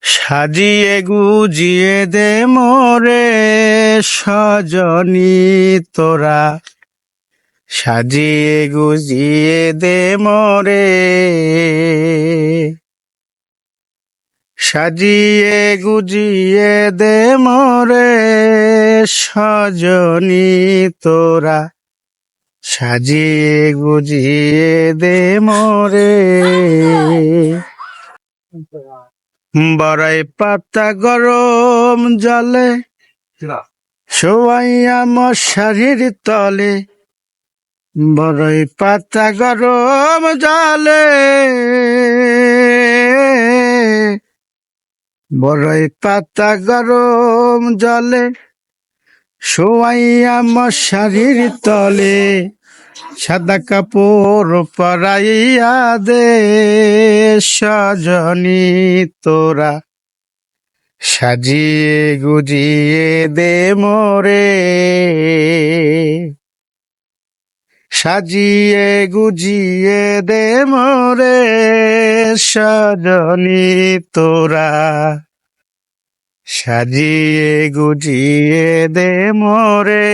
সাজিয়ে গুজিয়ে দে মোরে সজনী তোরা, সাজিয়ে গুজিয়ে দে মোরে, সাজিয়ে গুজিয়ে দে মোরে সজনী তোরা, সাজিয়ে গুজিয়ে দে মোরে। বড়াই পাতা গরম জলে শোয়াইয়া মশারির তলে, বড়াই পাতা গরম জলে, বড়াই পাতা গরম জলে শোয়াইয়া মশারির তলে, সাদা কাপড় পরাইয়া দে সজনী তোরা, সাজিয়ে গুজিয়ে দে মোরে, সাজিয়ে গুজিয়ে দে মোরে সজনী তোরা, সাজিয়ে গুজিয়ে দে মোরে।